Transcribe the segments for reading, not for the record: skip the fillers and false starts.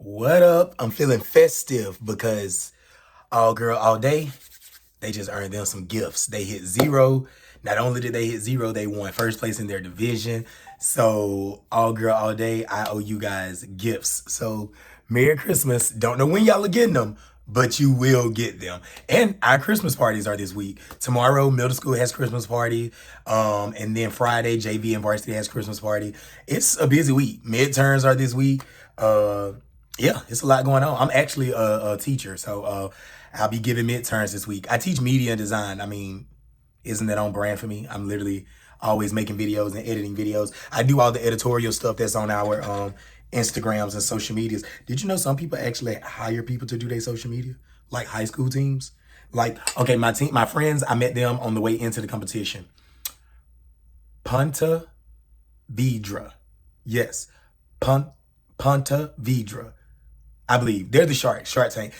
What up? I'm feeling festive because all girl all day, they just earned them some gifts. They hit zero. Not only did they hit zero, they won first place in their division. So all girl all day, I owe you guys gifts. So Merry Christmas. Don't know when y'all are getting them, but you will get them. And our Christmas parties are this week. Tomorrow, middle school has Christmas party. And then Friday, JV and varsity has Christmas party. It's a busy week. Midterms are this week. Uh, yeah, it's a lot going on. I'm actually a teacher, so I'll be giving midterms this week. I teach media and design. I mean, isn't that on brand for me? I'm literally always making videos and editing videos. I do all the editorial stuff that's on our Instagrams and social medias. Did you know some people actually hire people to do their social media? Like high school teams? Like, okay, my friends, I met them on the way into the competition. Punta Vidra. Yes. Punta Vidra. I believe they're the Shark Tank.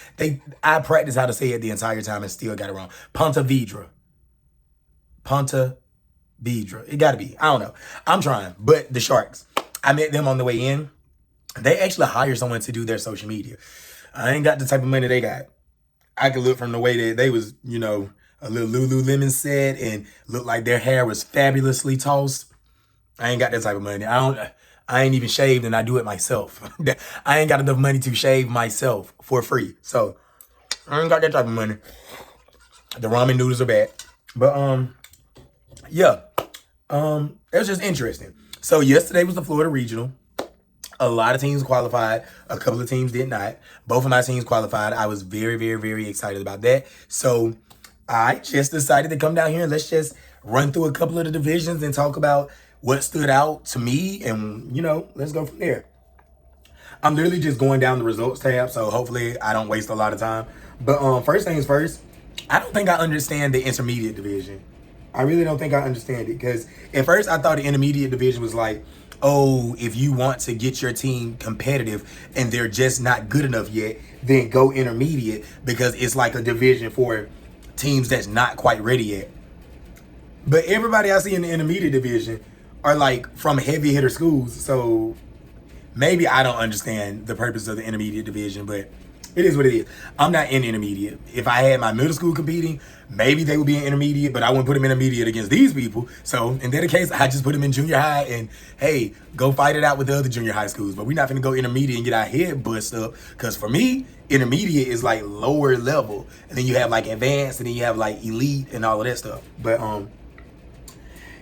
I practiced how to say it the entire time and still got it wrong. Ponta Vedra. Ponta Vedra. It gotta be. I don't know. I'm trying. But the Sharks. I met them on the way in. They actually hired someone to do their social media. I ain't got the type of money they got. I could look from the way that they was, a little Lululemon set and looked like their hair was fabulously tossed. I ain't got that type of money. I ain't even shaved and I do it myself. I ain't got enough money to shave myself for free. So I ain't got that type of money. The ramen noodles are bad. But yeah. It was just interesting. So yesterday was the Florida Regional. A lot of teams qualified. A couple of teams did not. Both of my teams qualified. I was very, very, very excited about that. So I just decided to come down here and let's just run through a couple of the divisions and talk about what stood out to me and, let's go from there. I'm literally just going down the results tab, so hopefully I don't waste a lot of time. But first things first, I don't think I understand the intermediate division. I really don't think I understand it because at first I thought the intermediate division was like, oh, if you want to get your team competitive and they're just not good enough yet, then go intermediate because it's like a division for teams that's not quite ready yet. But everybody I see in the intermediate division are like from heavy hitter schools. So maybe I don't understand the purpose of the intermediate division, but it is what it is. I'm not in intermediate. If I had my middle school competing, maybe they would be in intermediate, but I wouldn't put them in intermediate against these people. So in that case, I just put them in junior high and, hey, go fight it out with the other junior high schools. But we're not going to go intermediate and get our head bust up. Because for me, intermediate is like lower level. And then you have like advanced and then you have like elite and all of that stuff. But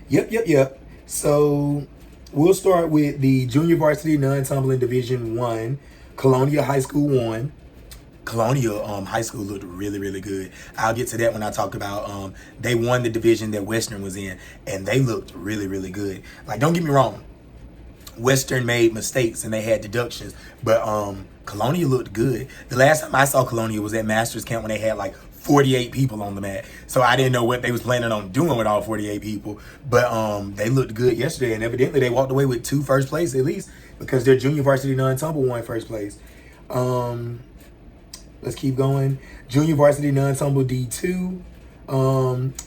yep. So we'll start with the junior varsity non-tumbling division 1. Colonial High School won. Colonial High School looked really, really good. I'll get to that when I talk about they won the division that Western was in, and they looked really, really good. Like, don't get me wrong, Western made mistakes and they had deductions, but Colonial looked good. The last time I saw Colonial was at Masters Camp when they had like 48 people on the mat. So I didn't know what they was planning on doing with all 48 people, but they looked good yesterday, and evidently they walked away with 2 first place at least because their junior varsity non-tumble won first place. Let's keep going. Junior varsity non-tumble D2.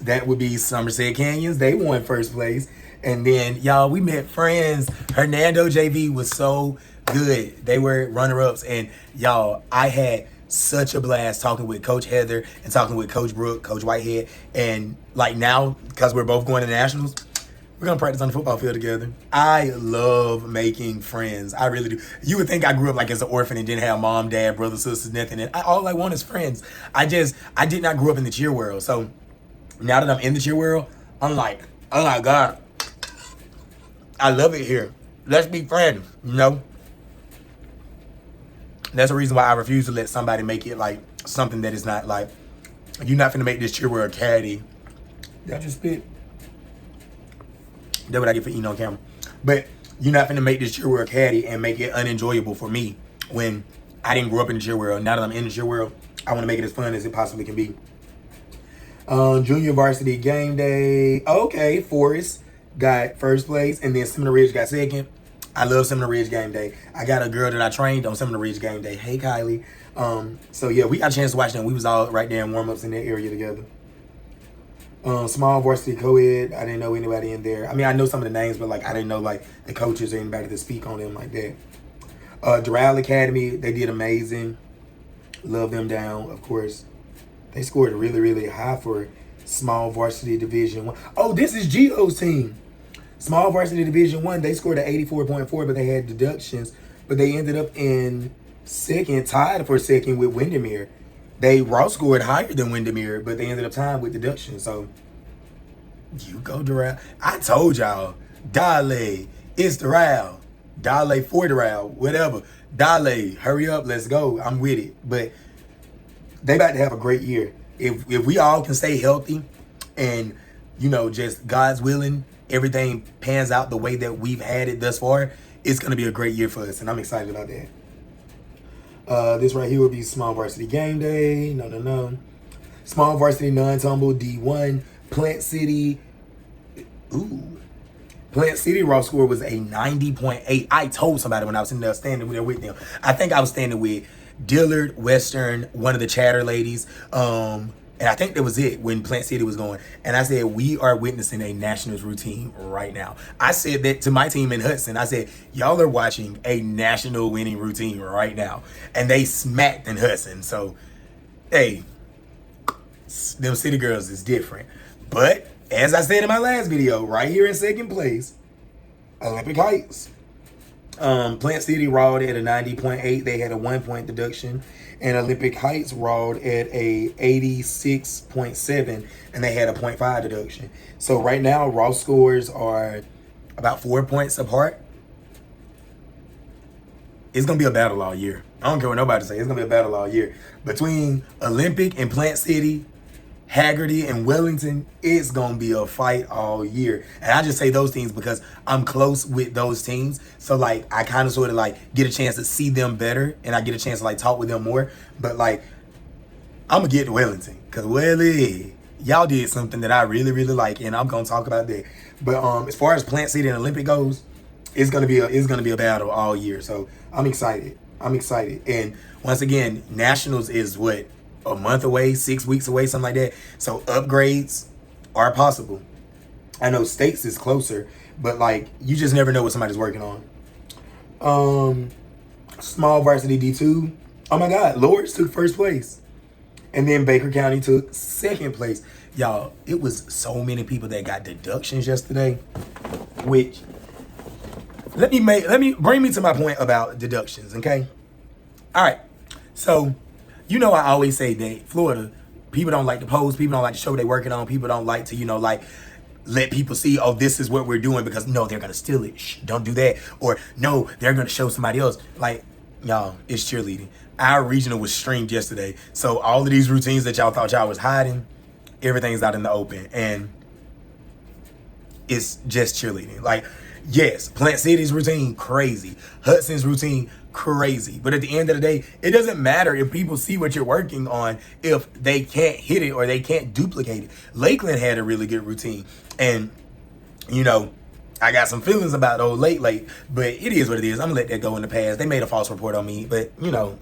That would be Somerset Canyons. They won first place. And then, y'all, we met friends. Hernando JV was so good. They were runner-ups. And, y'all, I had such a blast talking with Coach Heather and talking with Coach Brooke, Coach Whitehead. And, like, now, because we're both going to nationals, we're going to practice on the football field together. I love making friends. I really do. You would think I grew up like as an orphan and didn't have mom, dad, brothers, sisters, nothing. And all I want is friends. I did not grow up in the cheer world. So now that I'm in the cheer world, I'm like, oh my God, I love it here. Let's be friends, That's the reason why I refuse to let somebody make it like something that is not like, you're not finna make this cheer world caddy. That just spit. That's what I get for eating on camera. But you're not finna make this cheer world caddy and make it unenjoyable for me when I didn't grow up in the cheer world. Now that I'm in the cheer world, I want to make it as fun as it possibly can be. Junior varsity game day. Okay, Forest got first place, and then Seminole Ridge got second. I love Seminole Ridge game day. I got a girl that I trained on Seminole Ridge game day. Hey, Kylie. So yeah, we got a chance to watch them. We was all right there in warm-ups in that area together. Small varsity co-ed, I didn't know anybody in there. I mean, I know some of the names, but like I didn't know like the coaches or anybody to speak on them like that. Doral Academy, they did amazing. Love them down, of course. They scored really, really high for small varsity division 1. Oh, this is Gio's team. Small varsity division 1, they scored an 84.4, but they had deductions. But they ended up in second, tied for second with Windermere. They raw scored higher than Windermere, but they ended up tying with deduction. So you go, Doral. I told y'all, Dale, it's Doral. Dale for Doral, whatever. Dale, hurry up, let's go. I'm with it. But they about to have a great year. If we all can stay healthy and, you know, just God's willing, everything pans out the way that we've had it thus far, it's going to be a great year for us, and I'm excited about that. This right here will be small varsity game day. No. Small varsity non-tumble D1. Plant City. Ooh. Plant City raw score was a 90.8. I told somebody when I was standing there with them. I think I was standing with Dillard, Western, one of the chatter ladies. And I think that was it when Plant City was going. And I said, we are witnessing a Nationals routine right now. I said that to my team in Hudson. I said, y'all are watching a national winning routine right now. And they smacked in Hudson. So, hey, them City Girls is different. But, as I said in my last video, right here in second place, Olympic Heights. Plant City rawed at a 90.8. They had a 1-point deduction. And Olympic Heights rawed at a 86.7, and they had a 0.5 deduction. So right now, raw scores are about 4 points apart. It's going to be a battle all year. I don't care what nobody say. It's going to be a battle all year. Between Olympic and Plant City, Haggerty and Wellington, it's going to be a fight all year. And I just say those teams because I'm close with those teams. So, like, I kind of sort of, like, get a chance to see them better. And I get a chance to, like, talk with them more. But, like, I'm going to get to Wellington. Because, y'all did something that I really, really like. And I'm going to talk about that. But as far as Plant City and Olympic goes, it's going to be a battle all year. So, I'm excited. And, once again, Nationals is what? A month away, 6 weeks away, something like that. So upgrades are possible. I know states is closer, but like you just never know what somebody's working on. Small varsity D2. Oh my God, Lords took first place. And then Baker County took second place. Y'all, it was so many people that got deductions yesterday, which let me bring me to my point about deductions, okay? All right. So you know, I always say that Florida, people don't like to post, people don't like to show what they're working on, people don't like to, you know, like, let people see, oh, this is what we're doing because, no, they're going to steal it. Shh, don't do that. Or, no, they're going to show somebody else. Like, y'all, it's cheerleading. Our regional was streamed yesterday. So all of these routines that y'all thought y'all was hiding, everything's out in the open. And it's just cheerleading. Like, yes, Plant City's routine, crazy. Hudson's routine, crazy. But at the end of the day, it doesn't matter if people see what you're working on if they can't hit it or they can't duplicate it. Lakeland had a really good routine. And, you know, I got some feelings about old late, but it is what it is. I'm going to let that go in the past. They made a false report on me. But, you know,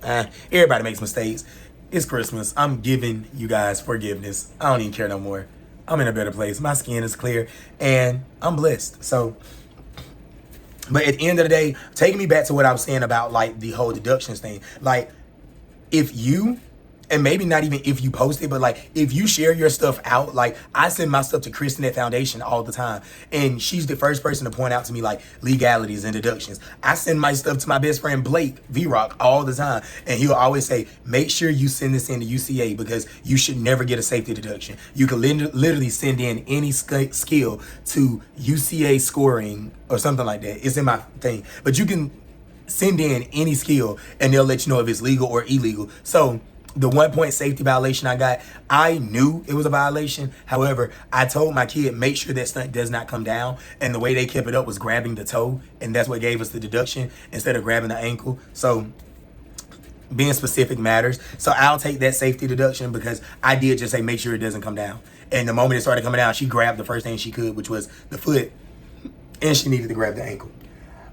everybody makes mistakes. It's Christmas. I'm giving you guys forgiveness. I don't even care no more. I'm in a better place. My skin is clear. And I'm blessed. So, but at the end of the day, taking me back to what I was saying about, like, the whole deductions thing. Like, if you, and maybe not even if you post it, but, like, if you share your stuff out, like, I send my stuff to Kristinet Foundation all the time. And she's the first person to point out to me, like, legalities and deductions. I send my stuff to my best friend, Blake V-Rock, all the time. And he'll always say, make sure you send this in to UCA because you should never get a safety deduction. You can literally send in any skill to UCA scoring or something like that. It's in my thing. But you can send in any skill and they'll let you know if it's legal or illegal. So the 1-point safety violation I got, I knew it was a violation. However, I told my kid, make sure that stunt does not come down. And the way they kept it up was grabbing the toe. And that's what gave us the deduction instead of grabbing the ankle. So being specific matters. So I'll take that safety deduction because I did just say, make sure it doesn't come down. And the moment it started coming down, she grabbed the first thing she could, which was the foot. And she needed to grab the ankle.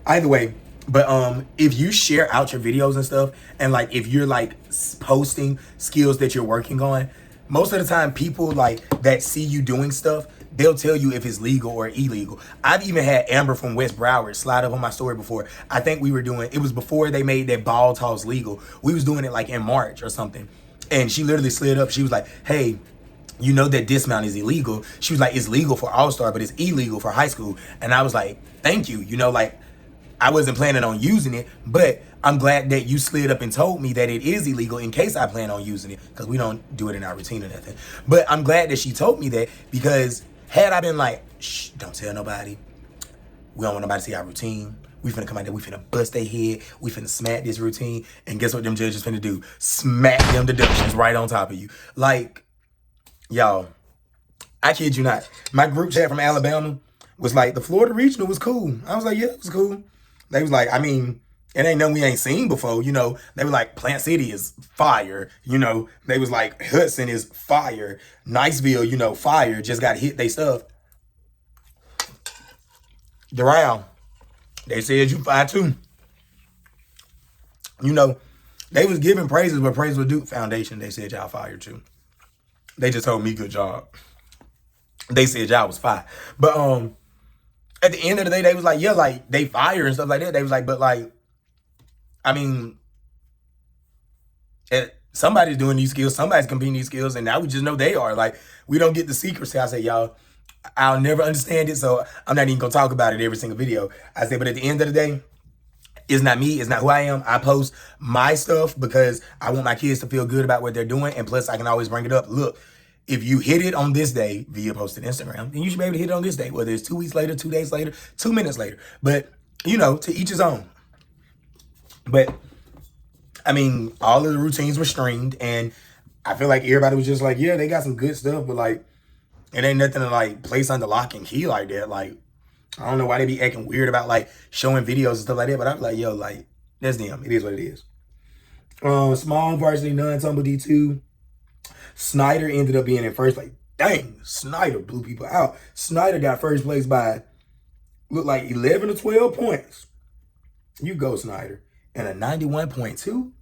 Either way. But if you share out your videos and stuff, and like if you're like posting skills that you're working on, most of the time people like that see you doing stuff, they'll tell you if it's legal or illegal. I've even had Amber from West Broward slide up on my story before. I think we were doing, it was before they made that ball toss legal. We was doing it like in March or something. And she literally slid up. She was like, hey, you know that dismount is illegal. She was like, it's legal for All-Star, but it's illegal for high school. And I was like, thank you. You know, like, I wasn't planning on using it, but I'm glad that you slid up and told me that it is illegal in case I plan on using it, because we don't do it in our routine or nothing. But I'm glad that she told me that, because had I been like, shh, don't tell nobody. We don't want nobody to see our routine. We finna come out there, we finna bust their head, we finna smack this routine, and guess what them judges finna do? Smack them deductions right on top of you. Like, y'all, I kid you not. My group chat from Alabama was like, the Florida Regional was cool. I was like, yeah, it was cool. They was like, I mean, it ain't nothing we ain't seen before, you know. They were like, Plant City is fire, you know. They was like, Hudson is fire. Niceville, you know, fire. Just got hit they stuff. Doral, they said you fire too. You know, they was giving praises, but praise with Duke Foundation, they said y'all fire too. They just told me good job. They said y'all was fire. But at the end of the day, they was like, yeah, like, they fire and stuff like that. They was like, but like, I mean, somebody's doing these skills, somebody's competing these skills, and now we just know they are. Like, we don't get the secrecy. I say, y'all, I'll never understand it, so I'm not even gonna talk about it every single video. I say, but at the end of the day, it's not me, it's not who I am. I post my stuff because I want my kids to feel good about what they're doing, and plus I can always bring it up. Look, if you hit it on this day via posted Instagram, then you should be able to hit it on this day, whether it's 2 weeks later, 2 days later, 2 minutes later. But, you know, to each his own. But, I mean, all of the routines were streamed, and I feel like everybody was just like, yeah, they got some good stuff, but, like, it ain't nothing to, like, place under lock and key like that. Like, I don't know why they be acting weird about, like, showing videos and stuff like that, but I'm like, yo, like, that's them. It is what it is. Small varsity non-tumble D2. Snyder ended up being in first place. Dang, Snyder blew people out. Snyder got first place by, looked like 11 or 12 points. You go, Snyder. And a 91.2.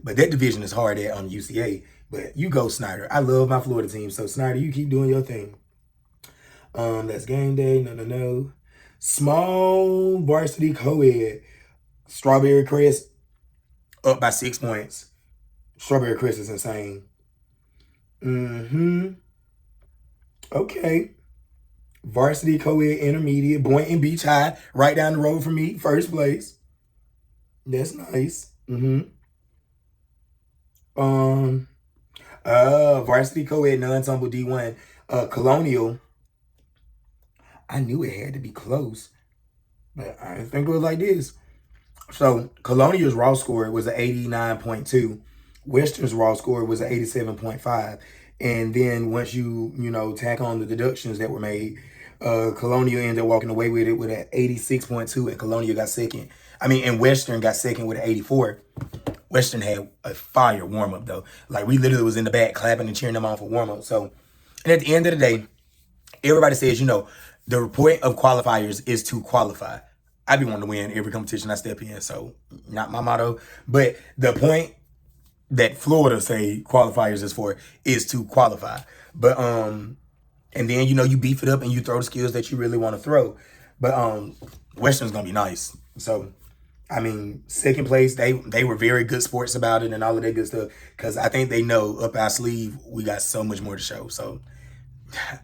But that division is hard at on UCA. But you go, Snyder. I love my Florida team. So, Snyder, you keep doing your thing. That's game day. No. Small varsity co-ed. Strawberry Crest up by 6 points. Strawberry Crest is insane. Okay. Varsity co-ed intermediate. Boynton Beach High. Right down the road from me. First place. That's nice. Varsity co-ed non-tumble D1. Colonial. I knew it had to be close, but I didn't think it was like this. So Colonial's raw score was an 89.2. Western's raw score was an 87.5. And then once you tack on the deductions that were made, Colonial ended up walking away with it with an 86.2, and Colonial got second. And Western got second with an 84. Western had a fire warm-up, though. Like, we literally was in the back clapping and cheering them on for warm-up. So, and at the end of the day, everybody says, the point of qualifiers is to qualify. I be wanting to win every competition I step in, so not my motto. But the point that Florida say qualifiers is for is to qualify. But and then you beef it up and you throw the skills that you really want to throw. But Western's gonna be nice. So second place, they were very good sports about it and all of that good stuff, because I think they know up our sleeve we got so much more to show. So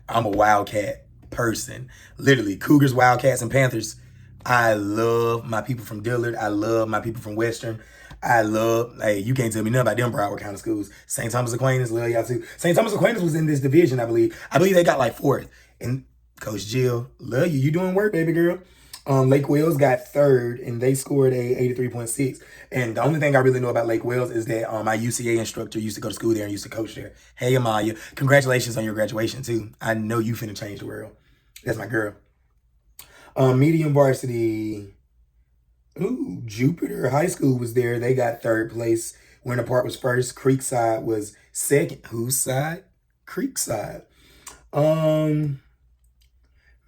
I'm a Wildcat person. Literally, Cougars, Wildcats, and Panthers. I love my people from Dillard. I love my people from Western. You can't tell me nothing about them Broward County schools. St. Thomas Aquinas, love y'all too. St. Thomas Aquinas was in this division, I believe. I believe they got like fourth. And Coach Jill, love you. You doing work, baby girl. Lake Wales got third, and they scored a 83.6. And the only thing I really know about Lake Wales is that my UCA instructor used to go to school there and used to coach there. Hey, Amaya, congratulations on your graduation, too. I know you finna change the world. That's my girl. Medium varsity. Ooh, Jupiter High School was there. They got third place. Winter Park was first. Creekside was second. Whose side? Creekside.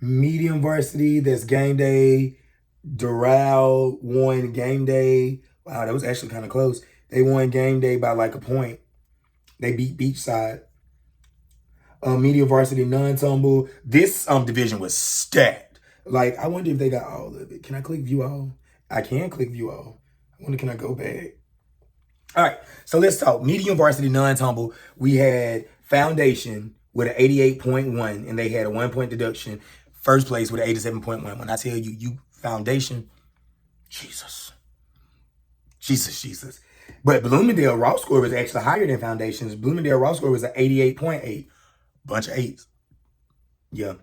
Medium varsity, that's game day. Doral won game day. Wow, that was actually kind of close. They won game day by like a point. They beat Beachside. Media varsity non-tumble. This division was stacked. Like, I wonder if they got all of it. Can I click view all? I can click view all. I wonder, can I go back? All right, so let's talk. Medium varsity non-tumble. We had foundation with an 88.1, and they had a 1-point deduction. First place with an 87.1. When I tell you, you foundation, Jesus. But Bloomingdale raw score was actually higher than foundations. Bloomingdale raw score was an 88.8. Bunch of eights. Yeah.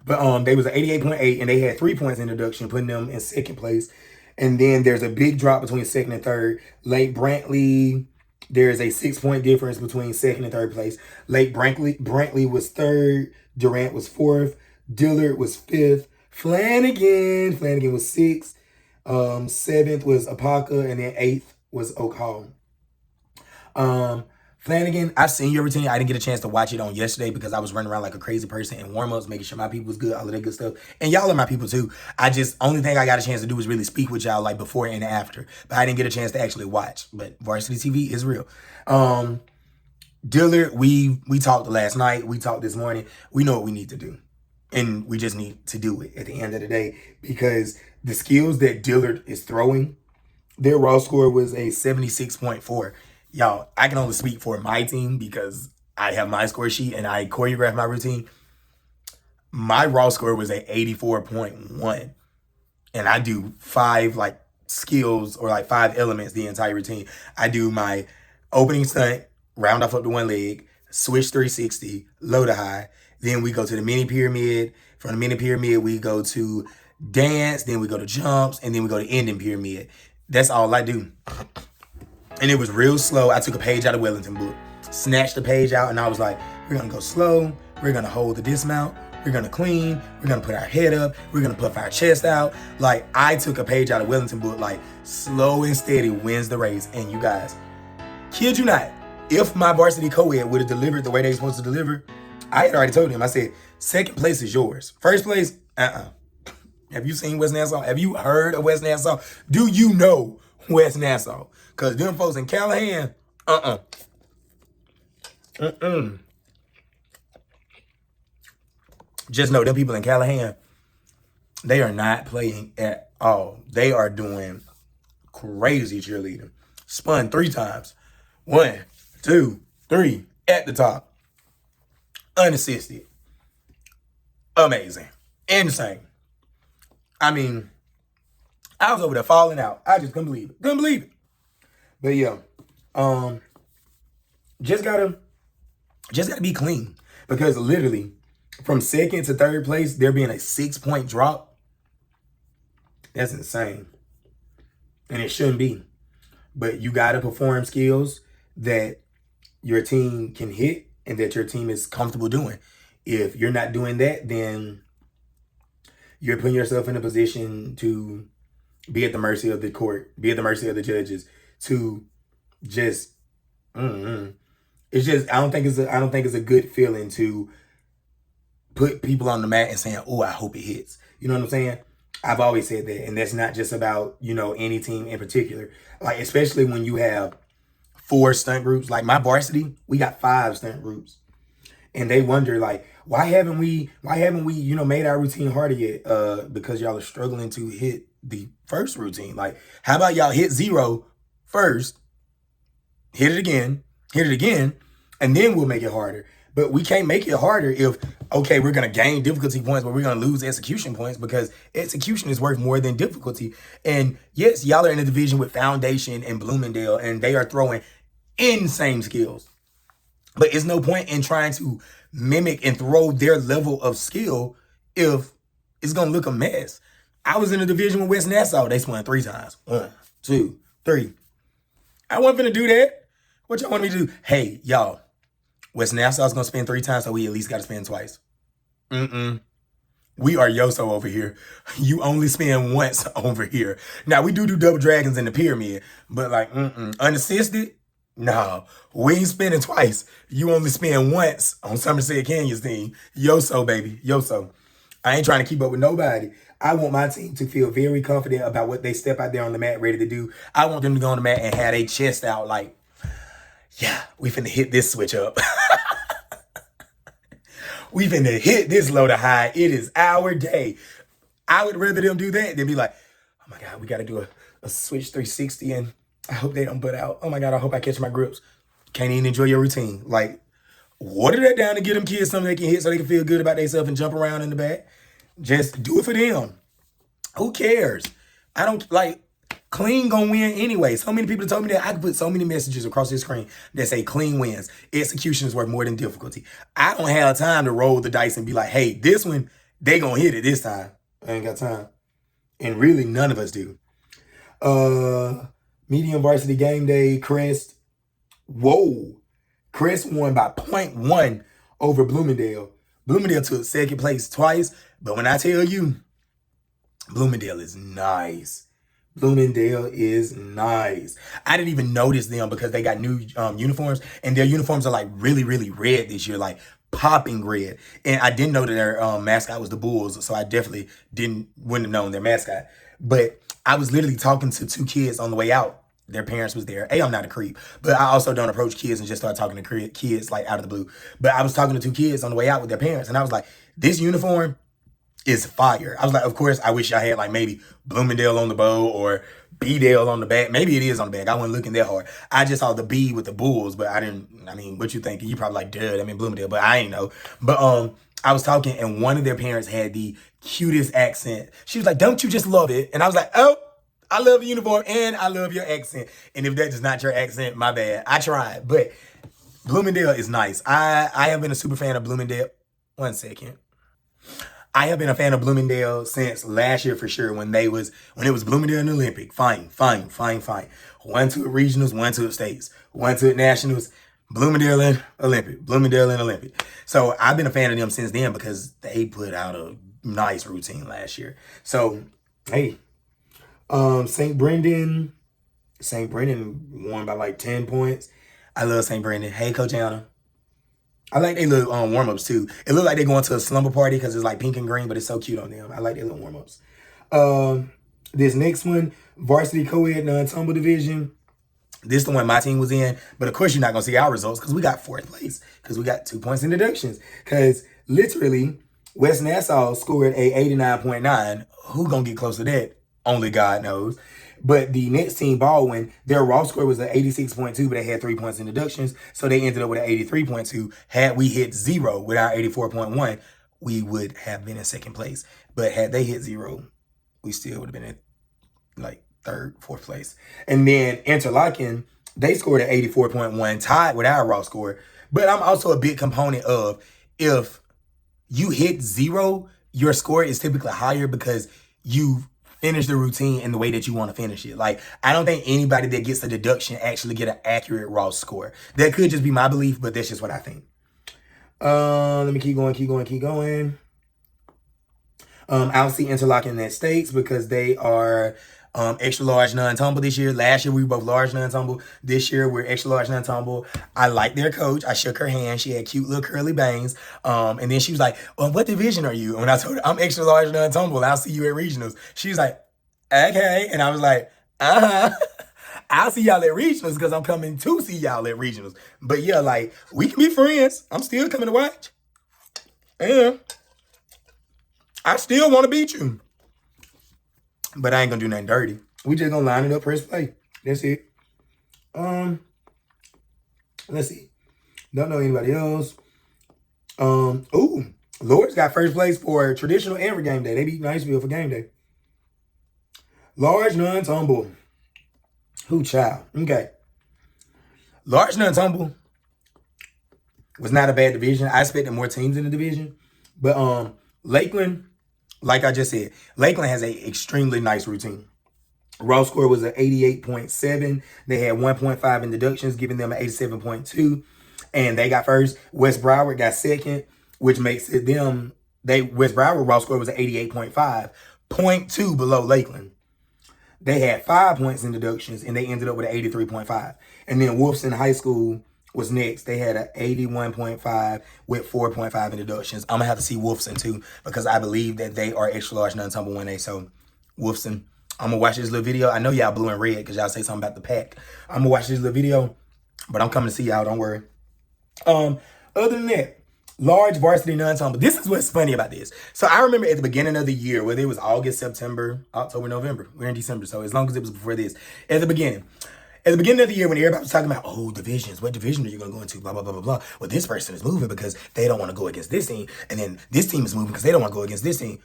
But they was an 88.8, and they had 3 points in deduction, putting them in second place. And then there's a big drop between second and third. Lake Brantley, there's a 6-point difference between second and third place. Lake Brantley was third. Durant was fourth. Dillard was fifth. Flanagan was sixth. Seventh was Apaka, and then eighth was Oak Hall. Flanagan, I've seen your routine. I didn't get a chance to watch it on yesterday because I was running around like a crazy person in warm-ups, making sure my people was good, all of that good stuff. And y'all are my people too. Only thing I got a chance to do was really speak with y'all like before and after. But I didn't get a chance to actually watch. But varsity TV is real. Dillard, we talked last night. We talked this morning. We know what we need to do. And we just need to do it at the end of the day. Because the skills that Dillard is throwing, their raw score was a 76.4. Y'all, I can only speak for my team because I have my score sheet and I choreograph my routine. My raw score was at 84.1. And I do 5 like skills or like 5 elements the entire routine. I do my opening stunt, round off up to one leg, switch 360, low to high. Then we go to the mini pyramid. From the mini pyramid, we go to dance. Then we go to jumps. And then we go to ending pyramid. That's all I do. And it was real slow. I took a page out of Wellington book, snatched the page out, and I was like, we're going to go slow. We're going to hold the dismount. We're going to clean. We're going to put our head up. We're going to puff our chest out. Like, I took a page out of Wellington book, like, slow and steady wins the race. And you guys, kid you not, if my varsity co-ed would have delivered the way they were supposed to deliver, I had already told him, I said, second place is yours. First place, Have you seen West Nassau? Have you heard of West Nassau? Do you know West Nassau? Because them folks in Callahan, Just know them people in Callahan, they are not playing at all. They are doing crazy cheerleading. Spun 3 times. 1, 2, 3, at the top. Unassisted. Amazing. Insane. I mean, I was over there falling out. I just couldn't believe it. But yeah, just gotta be clean, because literally from second to third place, there being a 6-point drop, that's insane. And it shouldn't be. But you gotta perform skills that your team can hit and that your team is comfortable doing. If you're not doing that, then you're putting yourself in a position to be at the mercy of the court, be at the mercy of the judges, to just, it's just, I don't think it's a good feeling to put people on the mat and saying, oh, I hope it hits. You know what I'm saying? I've always said that. And that's not just about, any team in particular. Like, especially when you have 4 stunt groups. Like my varsity, we got 5 stunt groups. And they wonder, like, why haven't we, made our routine harder yet? Because y'all are struggling to hit the first routine. Like, how about y'all hit 0 first, hit it again, and then we'll make it harder. But we can't make it harder if, okay, we're going to gain difficulty points, but we're going to lose execution points, because execution is worth more than difficulty. And yes, y'all are in a division with Foundation and Bloomingdale, and they are throwing insane skills. But it's no point in trying to mimic and throw their level of skill if it's going to look a mess. I was in a division with West Nassau. They spun 3 times. 1, 2, 3. I wasn't going to do that. What y'all want me to do? Hey, y'all, West Nassau's going to spin 3 times, so we at least got to spin twice. We are Yoso over here. You only spin once over here. Now, we do double dragons in the pyramid, but like, unassisted? No, we ain't spinning twice. You only spin once on Somerset Canyon's team. Yoso, baby. Yoso. I ain't trying to keep up with nobody. I want my team to feel very confident about what they step out there on the mat ready to do. I want them to go on the mat and have their chest out like, yeah, we finna hit this switch up. We finna hit this low to high. It is our day. I would rather them do that than be like, oh my God, we got to do a switch 360 and I hope they don't butt out. Oh my God, I hope I catch my grips. Can't even enjoy your routine. Like, water that down to get them kids something they can hit so they can feel good about themselves and jump around in the back. Just do it for them. Who cares? I don't like clean gonna win anyway. So many people told me that I could put so many messages across the screen that say clean wins. Execution is worth more than difficulty. I don't have time to roll the dice and be like, hey, this one, they gonna hit it this time. I ain't got time. And really none of us do. Medium varsity game day, Crest. Whoa. Crest won by 0.1 over Bloomingdale. Bloomingdale took second place twice, but when I tell you, Bloomingdale is nice. Bloomingdale is nice. I didn't even notice them because they got new uniforms, and their uniforms are like really, really red this year, like popping red. And I didn't know that their mascot was the Bulls, so I definitely wouldn't have known their mascot. But I was literally talking to two kids on the way out. Their parents was there. Hey, I'm not a creep, but I also don't approach kids and just start talking to kids like out of the blue. But I was talking to two kids on the way out with their parents, and I was like, this uniform is fire. I was like, of course, I wish I had like maybe Bloomingdale on the bow or B-Dale on the back. Maybe it is on the back. I wasn't looking that hard. I just saw the B with the Bulls, but I mean, what you thinking? You probably like, dude, I mean Bloomingdale, but I ain't know. But I was talking and one of their parents had the cutest accent. She was like, don't you just love it? And I was like, oh, I love the uniform and I love your accent. And if that is not your accent, my bad. I tried, but Bloomingdale is nice. I have been a super fan of Bloomingdale. One second. I have been a fan of Bloomingdale since last year for sure when it was Bloomingdale and Olympic. Fine. One to regionals, one to states, one to nationals, Bloomingdale and Olympic. So I've been a fan of them since then because they put out a nice routine last year. So, hey, St. Brendan won by like 10 points. I love St. Brendan. Hey, Coach Anna. I like their little warm-ups too. It looks like they're going to a slumber party because it's like pink and green, but it's so cute on them. I like their little warm-ups. This next one, varsity co-ed non-tumble division. This is the one my team was in. But of course, you're not going to see our results because we got fourth place because we got 2 points in deductions. Because literally, West Nassau scored a 89.9. Who going to get close to that? Only God knows. But the next team, Baldwin, their raw score was an 86.2, but they had 3 points in deductions. So they ended up with an 83.2. Had we hit 0 with our 84.1, we would have been in second place. But had they hit 0, we still would have been in like third, fourth place. And then Interlochen, they scored an 84.1, tied with our raw score. But I'm also a big component of if you hit 0, your score is typically higher because you've finish the routine in the way that you want to finish it. Like, I don't think anybody that gets a deduction actually get an accurate raw score. That could just be my belief, but that's just what I think. Let me keep going. I'll see Interlochen in states because they are extra large non-tumble this year. Last year we were both large non-tumble. This year we're extra large non-tumble. I like their coach. I shook her hand. She had cute little curly bangs. And then she was like, well, what division are you? And when I told her I'm extra large non-tumble, I'll see you at regionals. She was like, okay. And I was like, I'll see y'all at regionals because I'm coming to see y'all at regionals. But yeah, like, we can be friends. I'm still coming to watch. And I still want to beat you. But I ain't gonna do nothing dirty. We just gonna line it up, press play. That's it. Let's see. Don't know anybody else. Lords got first place for traditional and for game day. They beat Niceville for game day. Large non-tumble. Who child? Okay. Large non-tumble was not a bad division. I expected more teams in the division. But Lakeland, like I just said, Lakeland has a extremely nice routine. Raw score was an 88.7. They had 1.5 in deductions, giving them an 87.2. And they got first. West Broward got second, which makes it them. West Broward raw score was an 88.5, 0.2 below Lakeland. They had 5 points in deductions, and they ended up with an 83.5. And then Wolfson High School was next. They had an 81.5 with 4.5 in deductions. I'm going to have to see Wolfson, too, because I believe that they are extra large non-tumble 1A. So, Wolfson, I'm going to watch this little video. I know y'all blue and red because y'all say something about the pack. I'm going to watch this little video, but I'm coming to see y'all. Don't worry. Other than that, Large varsity non-tumble. This is what's funny about this. So I remember at the beginning of the year, whether it was August, September, October, November. We're in December, so as long as it was before this. At the beginning of the year, when everybody was talking about, oh, divisions, what division are you going to go into, blah, blah, blah, blah, blah. Well, this person is moving because they don't want to go against this team. And then this team is moving because they don't want to go against this team.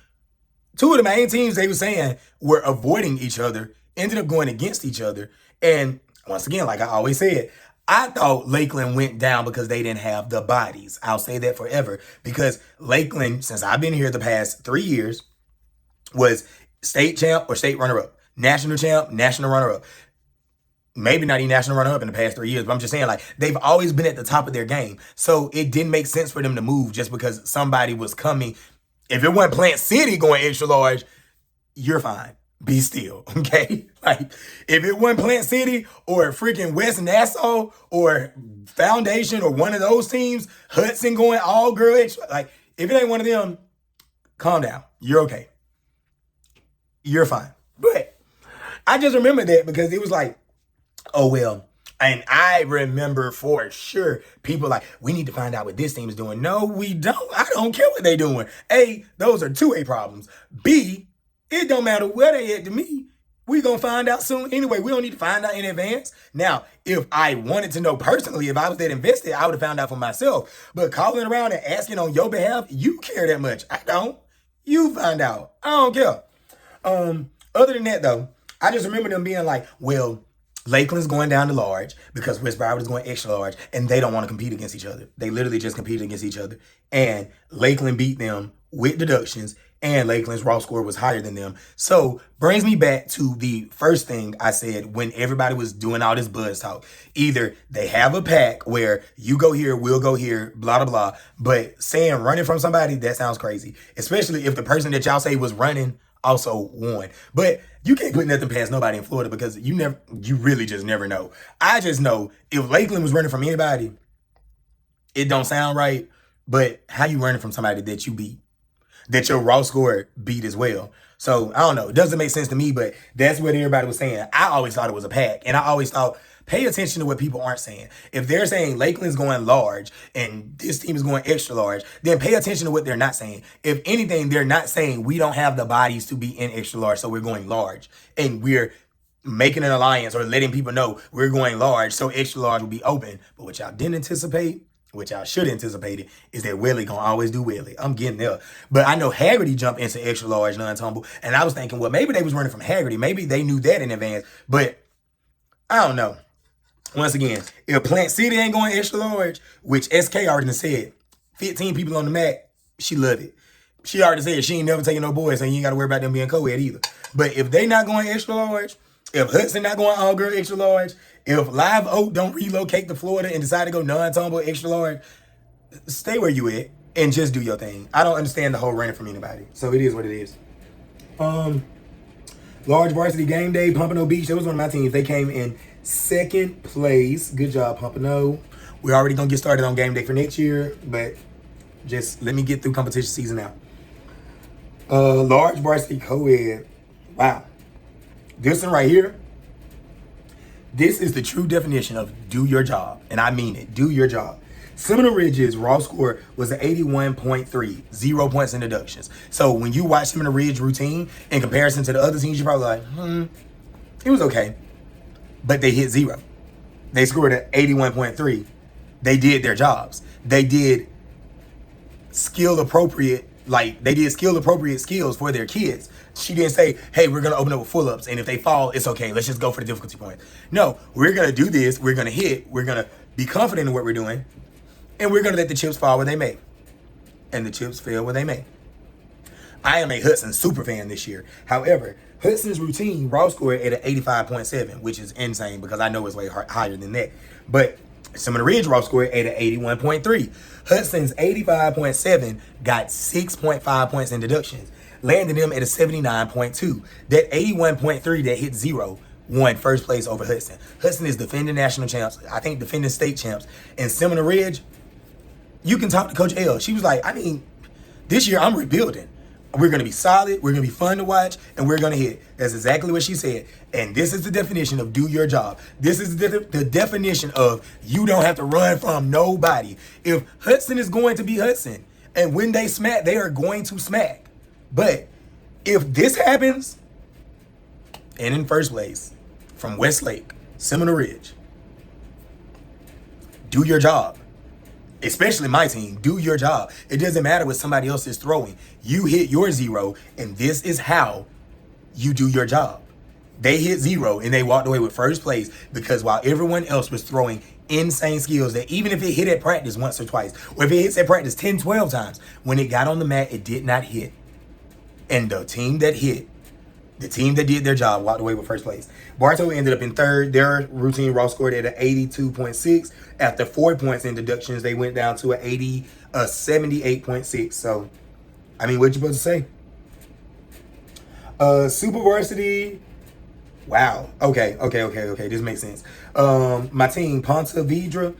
Two of the main teams they were saying were avoiding each other, ended up going against each other. And once again, like I always said, I thought Lakeland went down because they didn't have the bodies. I'll say that forever. Because Lakeland, since I've been here the past 3 years, was state champ or state runner-up. National champ, national runner-up. Maybe not even national runner-up in the past 3 years, but I'm just saying, like, they've always been at the top of their game. So it didn't make sense for them to move just because somebody was coming. If it wasn't Plant City going extra large, you're fine. Be still, okay? Like, if it wasn't Plant City or freaking West Nassau or Foundation or one of those teams, Hudson going all girl extra, like, if it ain't one of them, calm down. You're okay. You're fine. But I just remember that because it was like, oh, well, and I remember for sure people like, we need to find out what this team is doing. No, we don't. I don't care what they're doing. A, those are 2A problems. B, it don't matter where they at to me. We gonna find out soon anyway. We don't need to find out in advance. Now, if I wanted to know personally, if I was that invested, I would have found out for myself. But calling around and asking on your behalf, you care that much. I don't. You find out. I don't care. Other than that, though, I just remember them being like, well, Lakeland's going down to large because West Broward is going extra large, and they don't want to compete against each other. They literally just competed against each other. And Lakeland beat them with deductions, and Lakeland's raw score was higher than them. So brings me back to the first thing I said when everybody was doing all this buzz talk. Either they have a pack where you go here, we'll go here, blah, blah, blah. But saying running from somebody, that sounds crazy. Especially if the person that y'all say was running also won. But you can't put nothing past nobody in Florida because you really just never know. I just know if Lakeland was running from anybody, it don't sound right. But how you running from somebody that you beat? That your raw score beat as well. So, I don't know. It doesn't make sense to me, but that's what everybody was saying. I always thought it was a pack. And I always thought, pay attention to what people aren't saying. If they're saying Lakeland's going large and this team is going extra large, then pay attention to what they're not saying. If anything, they're not saying we don't have the bodies to be in extra large, so we're going large. And we're making an alliance or letting people know we're going large, so extra large will be open. But what y'all didn't anticipate, which I should anticipate it, is that Willie gonna always do Willie. I'm getting there. But I know Haggerty jumped into extra large non-tumble, and I was thinking, well, maybe they was running from Haggerty. Maybe they knew that in advance. But I don't know. Once again, if Plant City ain't going extra large, which SK already said, 15 people on the mat, she loved it. She already said she ain't never taking no boys, so you ain't got to worry about them being co-ed either. But if they not going extra large, if Hudson not going all girl extra large, if Live Oak don't relocate to Florida and decide to go non-tumble extra large, stay where you at and just do your thing. I don't understand the whole running from anybody. So it is what it is. Large varsity game day, Pompano Beach. That was one of my teams. They came in second place. Good job, Pompano. We're already going to get started on game day for next year, but just let me get through competition season now. Large varsity co-ed. Wow. This one right here, this is the true definition of do your job. And I mean it. Do your job. Seminole Ridge's raw score was an 81.3, 0 points in deductions. So when you watch Seminole Ridge routine in comparison to the other teams, you're probably like, it was okay. But they hit 0. They scored an 81.3. They did their jobs. They did skill appropriate skills for their kids. She didn't say, hey, we're going to open up with pull-ups, and if they fall, it's okay. Let's just go for the difficulty point. No, we're going to do this. We're going to hit. We're going to be confident in what we're doing, and we're going to let the chips fall where they may. And the chips fell where they may. I am a Hudson super fan this year. However, Hudson's routine raw score at an 85.7, which is insane because I know it's way higher than that. But Seminole Ridge raw score at an 81.3. Hudson's 85.7 got 6.5 points in deductions, landing them at a 79.2. That 81.3 that hit 0 won first place over Hudson. Hudson is defending national champs, I think defending state champs. And Seminole Ridge, you can talk to Coach L. She was like, this year I'm rebuilding. We're going to be solid. We're going to be fun to watch. And we're going to hit. That's exactly what she said. And this is the definition of do your job. This is the definition of you don't have to run from nobody. If Hudson is going to be Hudson, and when they smack, they are going to smack. But if this happens, and in first place, from Westlake, Seminole Ridge, do your job. Especially my team, do your job. It doesn't matter what somebody else is throwing. You hit your zero, and this is how you do your job. They hit zero, and they walked away with first place because while everyone else was throwing insane skills that even if it hit at practice once or twice, or if it hits at practice 10, 12 times, when it got on the mat, it did not hit. And the team that hit, the team that did their job walked away with first place. Bartow ended up in third. Their routine raw scored at an 82.6. After 4 points in deductions, they went down to a 78.6. So, I mean, what you supposed to say? Super varsity. Wow. Okay. This makes sense. My team, Ponta Vedra,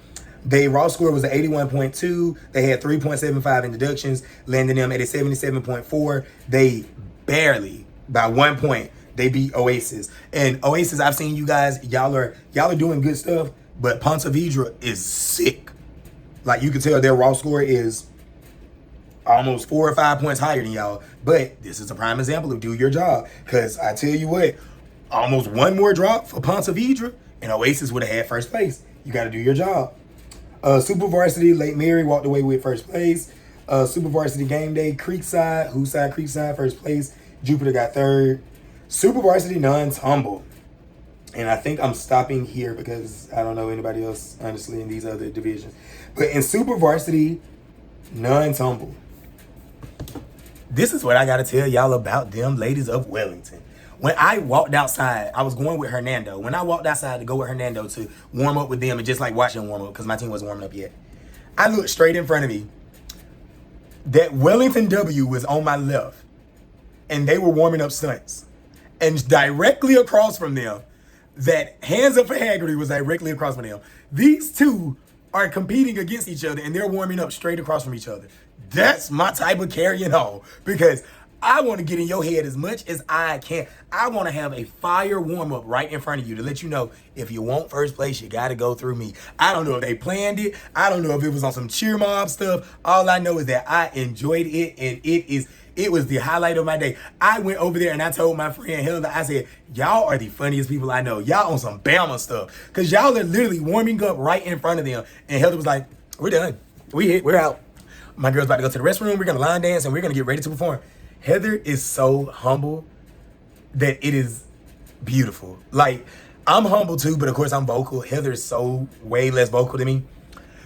their raw score was an 81.2. They had 3.75 in deductions, landing them at a 77.4. They barely, by 1 point, they beat Oasis. And Oasis, I've seen you guys, y'all are doing good stuff, but Ponta Vedra is sick. Like, you can tell their raw score is almost 4 or 5 points higher than y'all. But this is a prime example of do your job. Because I tell you what, almost one more drop for Ponta Vedra, and Oasis would have had first place. You got to do your job. Super Varsity, Lake Mary walked away with first place. Super Varsity Game Day, Creekside, Creekside, first place. Jupiter got third. Super Varsity non-tumble. And I think I'm stopping here because I don't know anybody else, honestly, in these other divisions. But in Super Varsity non-tumble, this is what I got to tell y'all about them ladies of Wellington. When I walked outside, I was going with Hernando. When I walked outside to go with Hernando to warm up with them and just like watch them warm up because my team wasn't warming up yet, I looked straight in front of me. That Wellington W was on my left, and they were warming up stunts. And directly across from them, that Hands Up for Haggerty was directly across from them. These two are competing against each other, and they're warming up straight across from each other. That's my type of carrying on, because I want to get in your head as much as I can. I want to have a fire warm-up right in front of you to let you know if you want first place, you got to go through me. I don't know if they planned it. I don't know if it was on some cheer mob stuff. All I know is that I enjoyed it, and it was the highlight of my day. I went over there and I told my friend Heather, I said, y'all are the funniest people I know. Y'all on some Bama stuff. Because y'all are literally warming up right in front of them. And Heather was like, we're done. We're out. My girl's about to go to the restroom. We're going to line dance and we're going to get ready to perform. Heather is so humble that it is beautiful. Like, I'm humble too, but of course I'm vocal. Heather is so way less vocal than me.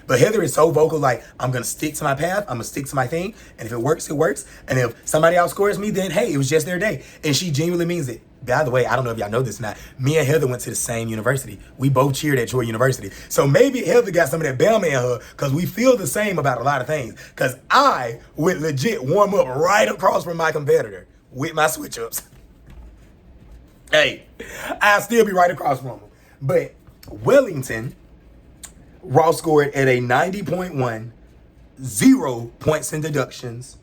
But Heather is so vocal, like, I'm going to stick to my path. I'm going to stick to my thing. And if it works, it works. And if somebody outscores me, then, hey, it was just their day. And she genuinely means it. By the way, I don't know if y'all know this or not. Me and Heather went to the same university. We both cheered at Troy University. So maybe Heather got some of that Bama in her because we feel the same about a lot of things. Because I would legit warm up right across from my competitor with my switch-ups. Hey, I'll still be right across from them. But Wellington raw scored at a 90.1, 0 points in deductions,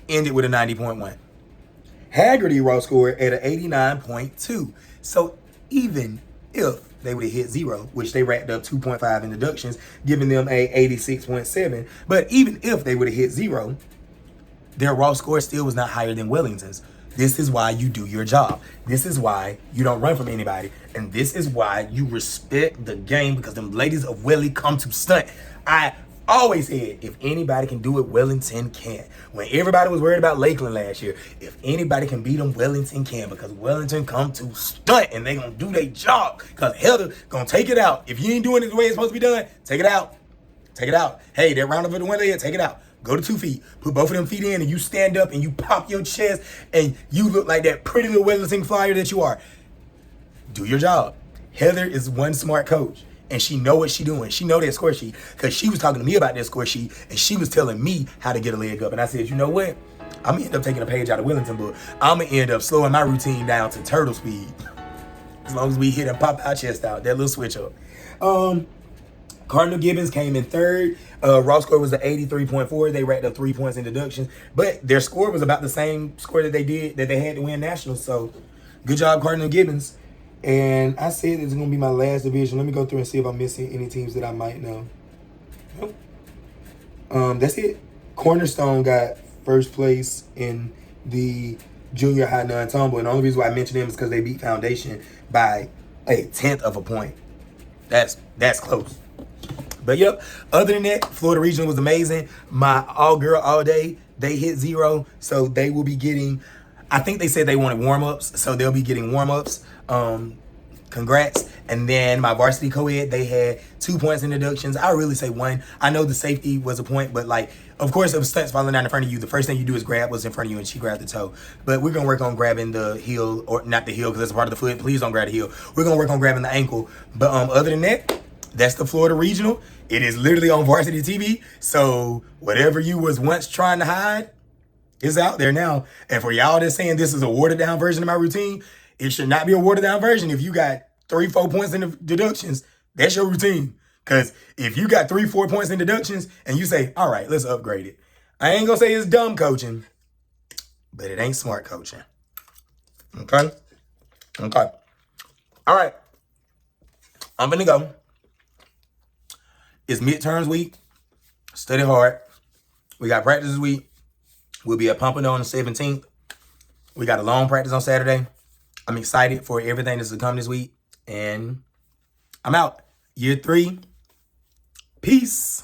ended with a 90.1. Haggerty raw scored at an 89.2. So even if they would have hit 0, which they racked up 2.5 in deductions, giving them a 86.7, but even if they would have hit 0, their raw score still was not higher than Wellington's. This is why you do your job. This is why you don't run from anybody. And this is why you respect the game, because them ladies of Welly come to stunt. I always said, if anybody can do it, Wellington can. When everybody was worried about Lakeland last year, if anybody can beat them, Wellington can, because Wellington come to stunt and they gonna do their job. Because Heather gonna take it out. If you ain't doing it the way it's supposed to be done, take it out. Take it out. Hey, that round over the one leg, take it out. Go to 2 feet. Put both of them feet in and you stand up and you pop your chest and you look like that pretty little Wellington flyer that you are. Do your job. Heather is one smart coach and she know what she doing. She know that score sheet because she was talking to me about that score sheet and she was telling me how to get a leg up. And I said, you know what? I'm going to end up taking a page out of Wellington book. I'm going to end up slowing my routine down to turtle speed. As long as we hit and pop our chest out, that little switch up. Cardinal Gibbons came in third. Raw score was a 83.4. They racked up 3 points in deductions, but their score was about the same score that they had to win nationals. So, good job, Cardinal Gibbons. And I said it's gonna be my last division. Let me go through and see if I'm missing any teams that I might know. Nope. That's it. Cornerstone got first place in the junior high non-tumble, and the only reason why I mention them is because they beat Foundation by a 1/10 of a point. That's close. But yep, other than that, Florida Regional was amazing. My all-girl all-day, they hit 0, so they will be getting, I think they said they wanted warm-ups, so they'll be getting warm-ups. Congrats. And then my varsity co-ed, they had 2 points in deductions. I really say 1. I know the safety was a point, but like, of course, if stunts falling down in front of you, the first thing you do is grab what's in front of you, and she grabbed the toe. But we're going to work on grabbing the heel, or not the heel because that's a part of the foot. Please don't grab the heel. We're going to work on grabbing the ankle. But other than that, that's the Florida Regional. It is literally on varsity TV. So whatever you was once trying to hide is out there now. And for y'all that's saying this is a watered down version of my routine, it should not be a watered down version. If you got 3-4 points in the deductions, that's your routine. Because if you got 3-4 points in deductions and you say, all right, let's upgrade it. I ain't going to say it's dumb coaching, but it ain't smart coaching. Okay? Okay. All right. I'm going to go. It's midterms week. Study hard. We got practice this week. We'll be at Pompano on the 17th. We got a long practice on Saturday. I'm excited for everything that's to come this week. And I'm out. Year 3. Peace.